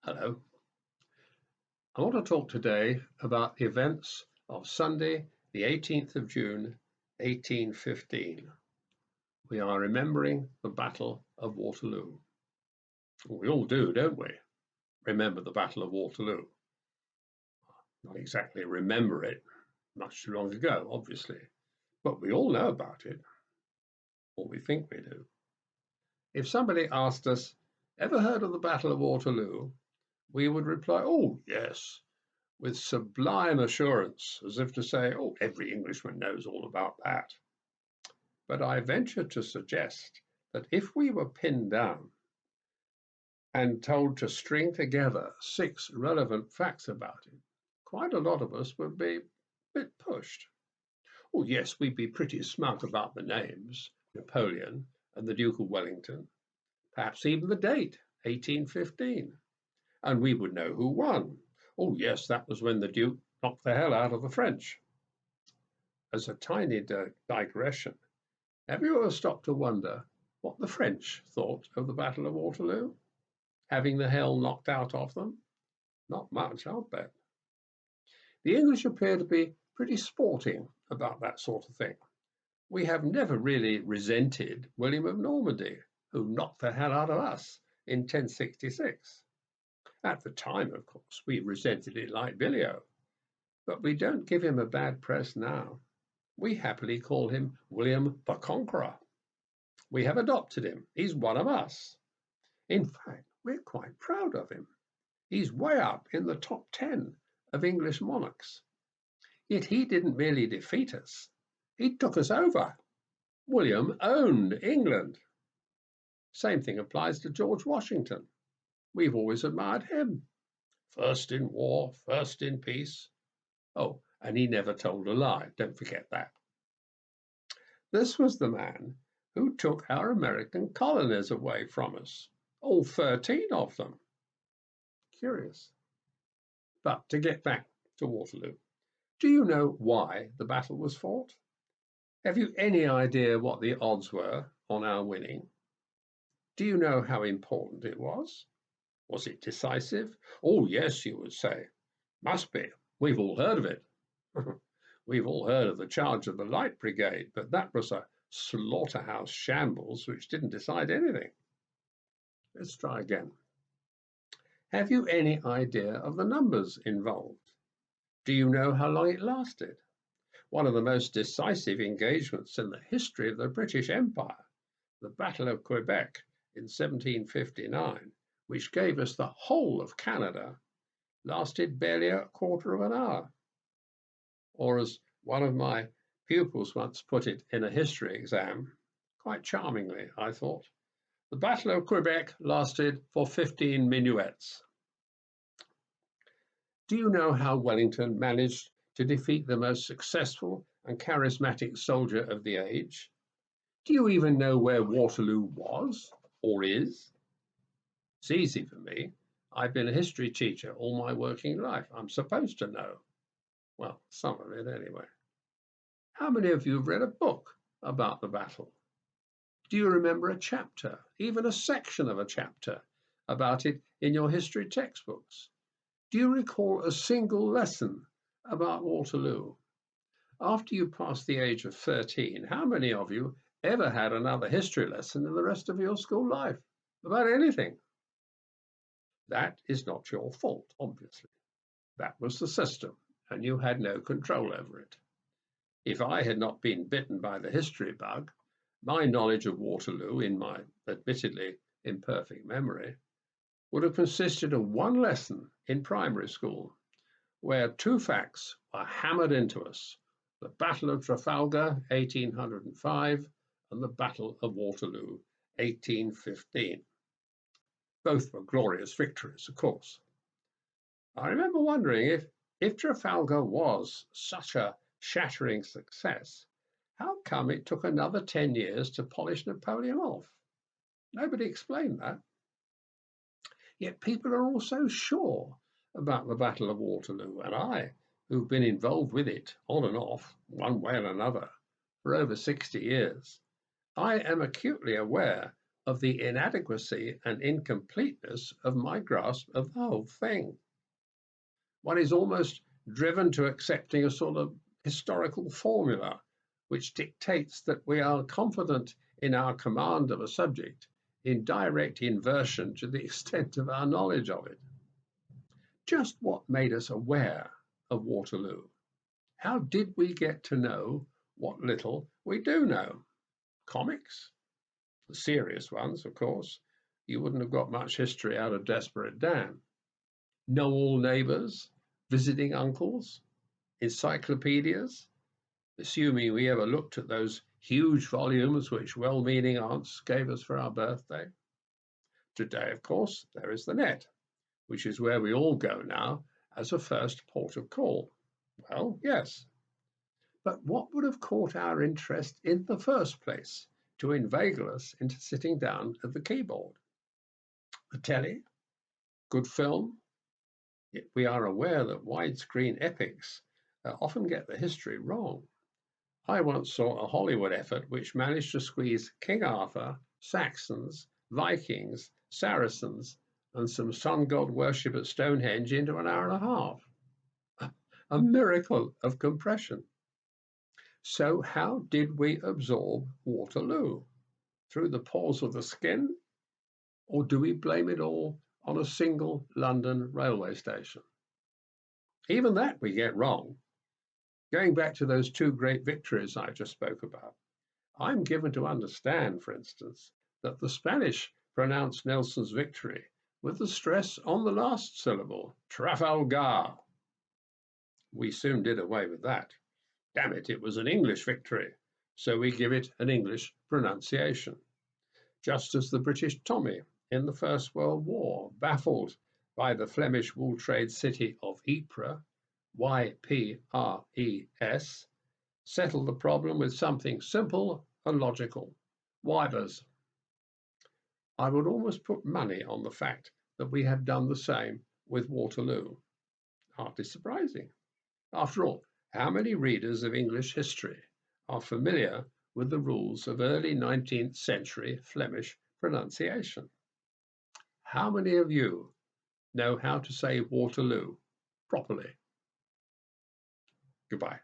Hello. I want to talk today about the events of Sunday, the 18th of June, 1815. We are remembering the Battle of Waterloo. We all do, don't we? Remember the Battle of Waterloo. Not exactly remember it, much too long ago, obviously, but we all know about it, or we think we do. If somebody asked us, ever heard of the Battle of Waterloo? We would reply, oh, yes, with sublime assurance, as if to say, oh, every Englishman knows all about that. But I venture to suggest that if we were pinned down and told to string together 6 relevant facts about it, quite a lot of us would be a bit pushed. Oh, yes, we'd be pretty smug about the names, Napoleon and the Duke of Wellington, perhaps even the date, 1815. And we would know who won. Oh, yes, that was when the Duke knocked the hell out of the French. As a tiny digression, have you ever stopped to wonder what the French thought of the Battle of Waterloo? Having the hell knocked out of them? Not much, I'll bet. The English appear to be pretty sporting about that sort of thing. We have never really resented William of Normandy, who knocked the hell out of us in 1066. At the time, of course, we resented it like Billio, but we don't give him a bad press now. We happily call him William the Conqueror. We have adopted him. He's one of us. In fact, we're quite proud of him. He's way up in the top 10 of English monarchs. Yet he didn't merely defeat us, he took us over. William owned England. Same thing applies to George Washington. We've always admired him. First in war, first in peace. Oh, and he never told a lie. Don't forget that. This was the man who took our American colonies away from us, all 13 of them. Curious. But to get back to Waterloo, do you know why the battle was fought? Have you any idea what the odds were on our winning? Do you know how important it was? Was it decisive? Oh, yes, you would say. Must be. We've all heard of it. We've all heard of the charge of the Light Brigade, but that was a slaughterhouse shambles which didn't decide anything. Let's try again. Have you any idea of the numbers involved? Do you know how long it lasted? One of the most decisive engagements in the history of the British Empire, the Battle of Quebec in 1759, which gave us the whole of Canada, lasted barely a quarter of an hour. Or as one of my pupils once put it in a history exam, quite charmingly, I thought, the Battle of Quebec lasted for 15 minuets. Do you know how Wellington managed to defeat the most successful and charismatic soldier of the age? Do you even know where Waterloo was or is? It's easy for me. I've been a history teacher all my working life. I'm supposed to know. Well, some of it anyway. How many of you have read a book about the battle? Do you remember a chapter, even a section of a chapter, about it in your history textbooks? Do you recall a single lesson about Waterloo? After you passed the age of 13, how many of you ever had another history lesson in the rest of your school life about anything? That is not your fault, obviously. That was the system, and you had no control over it. If I had not been bitten by the history bug, my knowledge of Waterloo, in my admittedly imperfect memory, would have consisted of one lesson in primary school, where 2 facts were hammered into us: the Battle of Trafalgar, 1805, and the Battle of Waterloo, 1815. Both were glorious victories, of course. I remember wondering if Trafalgar was such a shattering success, how come it took another 10 years to polish Napoleon off? Nobody explained that. Yet people are all so sure about the Battle of Waterloo, and I, who've been involved with it on and off, one way or another, for over 60 years, I am acutely aware of the inadequacy and incompleteness of my grasp of the whole thing. One is almost driven to accepting a sort of historical formula which dictates that we are confident in our command of a subject in direct inversion to the extent of our knowledge of it. Just what made us aware of Waterloo? How did we get to know what little we do know? Comics? The serious ones, of course. You wouldn't have got much history out of Desperate Dan. Know all neighbours? Visiting uncles? Encyclopedias? Assuming we ever looked at those huge volumes which well-meaning aunts gave us for our birthday. Today, of course, there is the net, which is where we all go now as a first port of call. Well, yes. But what would have caught our interest in the first place to inveigle us into sitting down at the keyboard? The telly? Good film? Yet we are aware that widescreen epics often get the history wrong. I once saw a Hollywood effort which managed to squeeze King Arthur, Saxons, Vikings, Saracens, and some sun god worship at Stonehenge into an hour and a half. A miracle of compression. So how did we absorb Waterloo? Through the pores of the skin? Or do we blame it all on a single London railway station? Even that we get wrong. Going back to those two great victories I just spoke about, I'm given to understand, for instance, that the Spanish pronounced Nelson's victory with the stress on the last syllable, Trafalgar. We soon did away with that. Damn it, it was an English victory, so we give it an English pronunciation. Just as the British Tommy in the First World War, baffled by the Flemish wool trade city of Ypres, YPRES, settled the problem with something simple and logical, wivers. I would almost put money on the fact that we have done the same with Waterloo. Hardly surprising. After all, how many readers of English history are familiar with the rules of early 19th century Flemish pronunciation? How many of you know how to say Waterloo properly? Goodbye.